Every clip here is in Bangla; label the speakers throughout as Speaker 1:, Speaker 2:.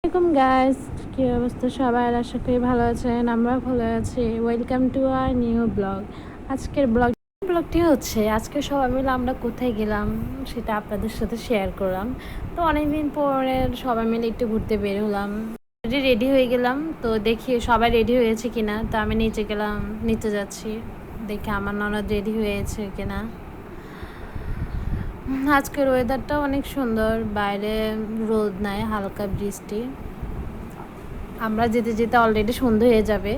Speaker 1: আসসালামাইকুম গাইস, কি অবস্থা সবার? আশা করি ভালো আছেন, আমরা ভালো আছি। Welcome to our new blog. আজকের ব্লগটি হচ্ছে আজকে সবাই মিলে আমরা কোথায় গেলাম সেটা আপনাদের সাথে শেয়ার করলাম। তো অনেকদিন পরে সবাই মিলে একটু ঘুরতে বের হলাম। রেডি হয়ে গেলাম, তো দেখি সবাই রেডি হয়েছে কিনা। তো আমি নিচে গেলাম, নিচে যাচ্ছি, দেখি আমার ননদ রেডি হয়েছে কিনা। আজকের ওয়েদারটা অনেক সুন্দর, বাইরে রোদ নাই, হালকা বৃষ্টি। আমরা যেতে যেতে অলরেডি সন্ধ্যা হয়ে যাবে।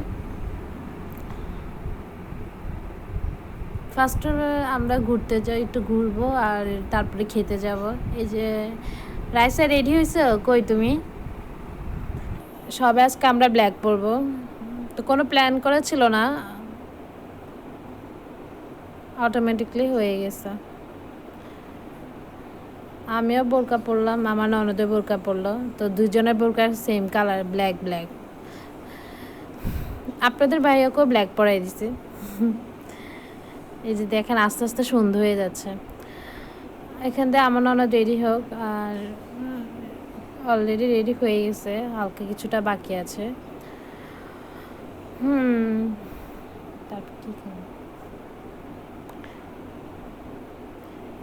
Speaker 1: ফার্স্টে আমরা ঘুরতে যাই, একটু ঘুরবো আর তারপরে খেতে যাব। এই যে রাইসা রেডি হয়েছে, কই তুমি? সবে আজকে আমরা ব্ল্যাক পরবো, তো কোনো প্ল্যান করা ছিল না, অটোমেটিকলি হয়ে গেছে। আমিও বোরকা পরলাম, আমার ননদও বোরকা পরলো, তো দুজনের বোরকা সেম কালার, ব্ল্যাক ব্ল্যাক। আপনাদের ভাইয়াকেও ব্ল্যাক পরাই দিছে। এই যে দেখেন আস্তে আস্তে সন্ধ্যা হয়ে যাচ্ছে। এখান থেকে আমার ননদ রেডি হোক, আর অলরেডি রেডি হয়ে গেছে, হালকা কিছুটা বাকি আছে। তারপর কি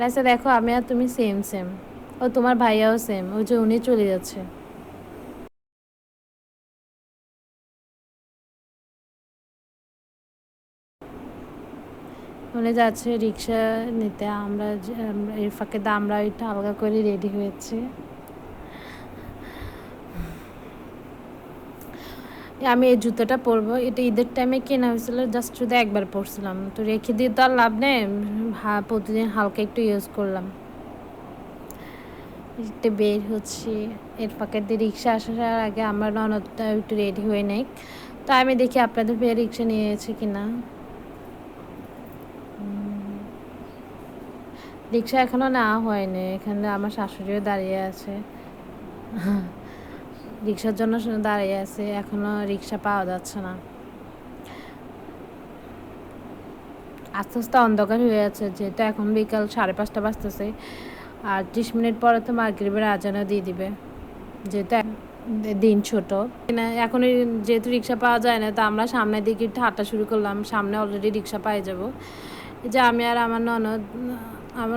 Speaker 1: রাইসা দেখো, আমি আর তুমি সেম সেম। ও তোমার ভাইয়াও সেম, ওই যে উনি চলে যাচ্ছে। উনি যাচ্ছে রিক্সা নিতে, আমরা এর ফাঁকে আমরা একটু হালকা করে রেডি হয়েছি। আমি এই জুতোটা পরবো, এটা ঈদের টাইমে কেনা হয়েছিল, জাস্ট শুধু একবার পরছিলাম, তো রেখে দিয়ে তো আর লাভ নেই। প্রতিদিন হালকা একটু ইউজ করলাম। একটু বের হচ্ছি, এর ফাঁকে দিয়ে রিক্সা আসার আগে আমার ননদটা একটু রেডি হয়ে নেই। তো আমি দেখি আপনাদের ভাইয়া রিক্সা নিয়েছে কিনা। রিক্সা এখনও নেওয়া হয়নি, এখানে আমার শাশুড়িও দাঁড়িয়ে আছে, রিক্সার জন্য দাঁড়িয়ে আছে, এখনও রিক্সা পাওয়া যাচ্ছে না। আস্তে আস্তে অন্ধকার হয়ে আছে, যেহেতু এখন বিকাল 5:30 বাজতেছে, আর 30 মিনিট পরে তো মাগরিবের আজানও দিয়ে দিবে, যেহেতু দিন ছোট। এখন যেহেতু রিক্সা পাওয়া যায় না, তো আমরা সামনের দিকে একটু হাঁটা শুরু করলাম, সামনে অলরেডি রিক্সা পাই যাব। যে আমি আর আমার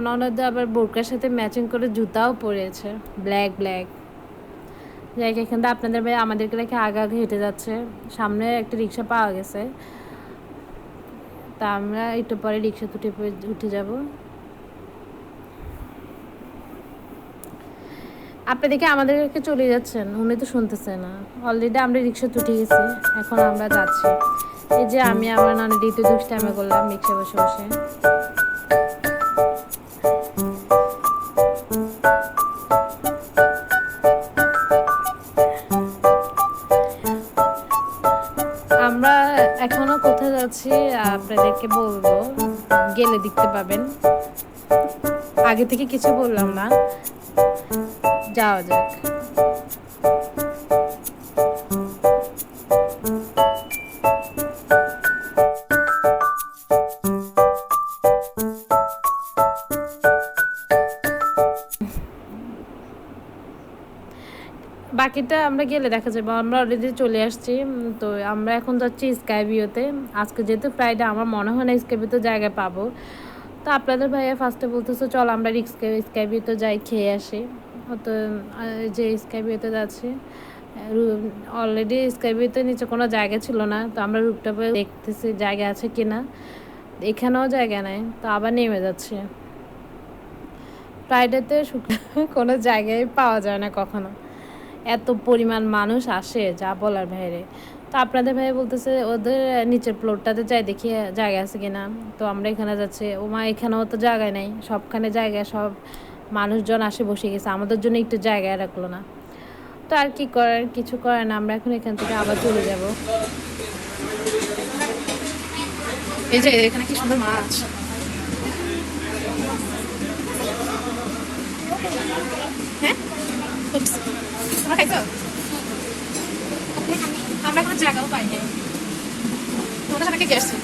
Speaker 1: ননদ আবার বোরকার সাথে ম্যাচিং করে জুতাও পরেছে, ব্ল্যাক ব্ল্যাক। যাই এখান থেকে আপনাদের ভাই আমাদেরকে রেখে আগে আগে হেঁটে যাচ্ছে, সামনে একটা রিক্সা পাওয়া গেছে, তা আমরা একটু পরে রিক্সা উঠে যাব। আপনি দেখে আমাদেরকে চলে যাচ্ছেন, উনি তো শুনতেছে না। অলরেডি আমরা রিক্সা উঠে গেছি, এখন আমরা যাচ্ছি। এই যে আমি আমার নানি একটু দুষ্টামি করলাম রিক্সা বসে বসে। আমরা এখনো কোথায় যাচ্ছি আপনাদেরকে বলবো, গেলে দেখতে পাবেন। আগে থেকে কিছু বললাম না, যাওয়া যাক। বাকিটা আমরা গেলে দেখা যাবে, আমরা অলরেডি চলে আসছি। তো আমরা এখন যাচ্ছি স্কাই ভিউতে। আজকে যেহেতু ফ্রাইডে, আমার মনে হয় না স্কাই ভিউতে জায়গা পাবো। তো আপনাদের ভাইয়া ফার্স্টে বলতেছে চল আমরা স্কাই ভিউতে যাই, খেয়ে আসি। তো যে স্কাই ভিউতে যাচ্ছি, অলরেডি স্কাই ভিউতে নিচে কোনো জায়গা ছিল না, তো আমরা রুপটপে দেখতেছি জায়গা আছে কিনা, এখানেও জায়গা নেই, তো আবার নেমে যাচ্ছে। ফ্রাইডেতে কোনো জায়গায় পাওয়া যায় না কখনো, এত পরিমাণ মানুষ আসে যা বলার বাইরে। তো আপনাদের ভাই বলতেছে ওদের নিচের ফ্লোরটাতে যাই, দেখি জায়গা আছে কিনা। তো আমরা এখানে যাচ্ছি, ওমা এখানেও তো জায়গায় নেই, সবখানে জায়গায় সব মানুষজন আসে বসে গেছে, আমাদের জন্য একটু জায়গায় রাখলো না। তো আর কি করার, কিছু করার না, আমরা এখন এখান থেকে আবার চলে যাব। এই যে এখানে কি সুন্দর মাছ। হ্যাঁ, তোমরা খাইছো? আমরা কোনো জায়গাও পাইনি। তোমাদের সাথে কে আসছে?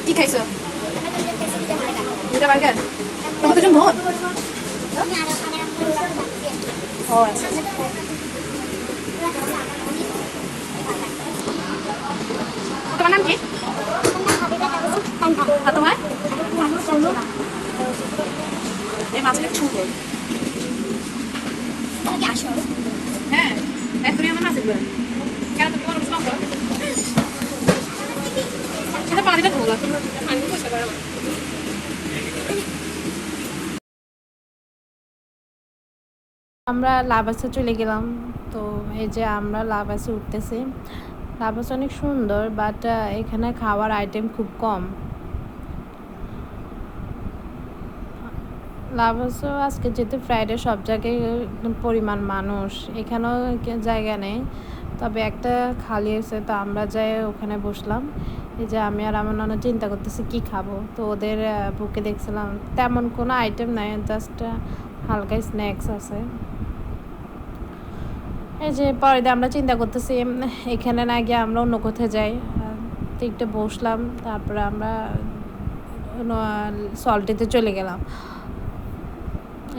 Speaker 1: কি খাইছো? দুটা বার্গার। তোমাদের জন্য ও আচ্ছা। তোমার নাম কি? আর তোমার? এই মাছটা সুন্দর। হ্যাঁ, তুমি আমার মাছ দিবে কেন? তুমি আমার মাছ দাও। এটা পানিটা ধোলা, পানি পয়সা করে। আমরা লাভাসে চলে গেলাম। তো এই যে আমরা লাভাসে উঠতেছি। লাভাস অনেক সুন্দর, বাট এখানে খাওয়ার আইটেম খুব কম। লাভাসও আজকে যেহেতু ফ্রাইডে, সব জায়গায় পরিমাণ মানুষ, এখানেও জায়গা নেই। তবে একটা খালি আছে, তো আমরা যাই ওখানে বসলাম। এই যে আমি আর আমার নানা চিন্তা করতেছি কি খাবো। তো ওদের বুকে দেখছিলাম তেমন কোনো আইটেম নাই, জাস্ট হালকা স্ন্যাক্স আছে। এই যে পরে আমরা চিন্তা করতেছি এখানে না গিয়ে আমরা অন্য কোথায় যাই। তো একটু বসলাম, তারপরে আমরা সল্টিতে চলে গেলাম।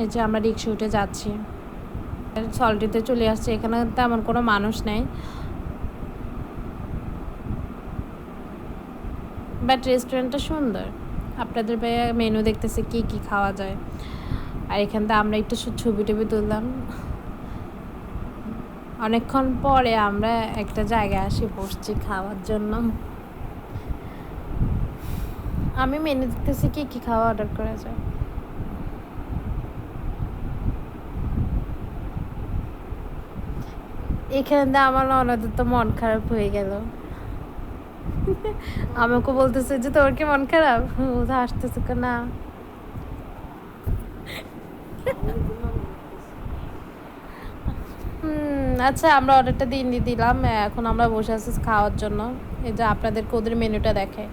Speaker 1: এই যে আমরা রিক্সা উঠে যাচ্ছি, সল্টিতে চলে আসছি। এখানে তেমন কোনো মানুষ নেই, বাট রেস্টুরেন্টটা সুন্দর। আপনাদের ভাইয়া মেনু দেখতেছে কি কি খাওয়া যায়। আর এখান থেকে আমরা একটু ছবি টবি তুললাম। অনেকক্ষণ পরে আমরা একটা জায়গায় আসি বসছি খাওয়ার জন্য। আমি মেনু দেখতেছি কি কি খাওয়া অর্ডার করা যায়। এখান থেকে আমার ননদের তো মন খারাপ হয়ে গেল। আমাকে বলতেছে যে তোর কি মন খারাপ? ও হাসতেছে না। আচ্ছা, আমরা অর্ডারটা দিলাম। এখন আমরা বসে আছি খাওয়ার জন্য। এই যে আপনাদেরকে ওদের মেনুটা দেখে,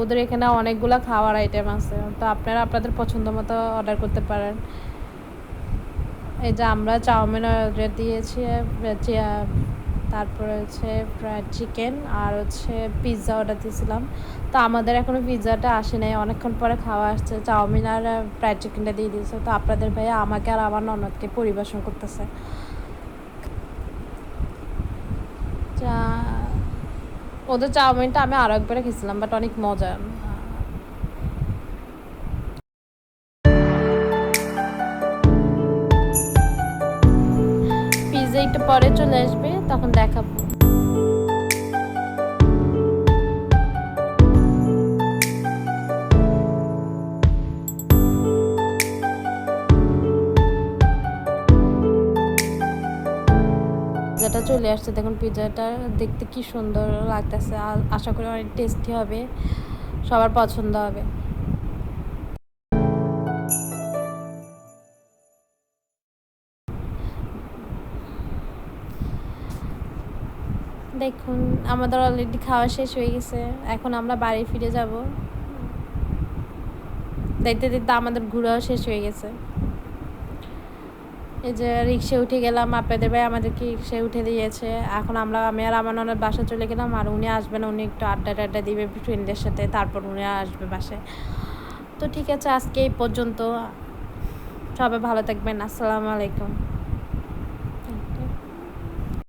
Speaker 1: ওদের এখানে অনেকগুলো খাওয়ার আইটেম আছে। তো আপনারা আপনাদের পছন্দ মতো অর্ডার করতে পারেন। এই যে আমরা চাউমিন অর্ডার দিয়েছি, তারপরে হচ্ছে ফ্রাইড চিকেন, আর হচ্ছে পিৎজা অর্ডার দিয়েছিলাম। তো আমাদের এখনও পিৎজাটা আসে নাই, অনেকক্ষণ পরে খাওয়া আসছে। চাউমিন আর ফ্রাইড চিকেনটা দিয়ে দিয়েছে। তো আপনাদের ভাইয়া আমাকে আর আমার ননদকে পরিবেশন করতেছে। ওদের চাউমিনটা আমি আরও একবারে খেয়েছিলাম, বাট অনেক মজা। পিৎজা একটু পরে চলে আসবে, তখন দেখাবো। পিৎজাটা চলে আসছে, দেখুন পিৎজাটা দেখতে কি সুন্দর লাগতেছে। আশা করি অনেক টেস্টি হবে, সবার পছন্দ হবে। দেখুন আমাদের অলরেডি খাওয়া শেষ হয়ে গেছে, এখন আমরা বাড়ি ফিরে যাব। দেখতে দেখতে আমাদের ঘোরাও শেষ হয়ে গেছে। এই যে রিক্সা উঠে গেলাম, আপনাদের ভাই আমাদেরকে রিক্সায় উঠে দিয়েছে। এখন আমি আর আমার ননদ বাসা চলে গেলাম। আর উনি আসবেন, উনি একটু আড্ডা দিবে ফ্রেন্ডের সাথে, তারপর উনি আসবে বাসায়। তো ঠিক আছে, আজকে এই পর্যন্ত। সবাই ভালো থাকবেন। আসসালামু আলাইকুম।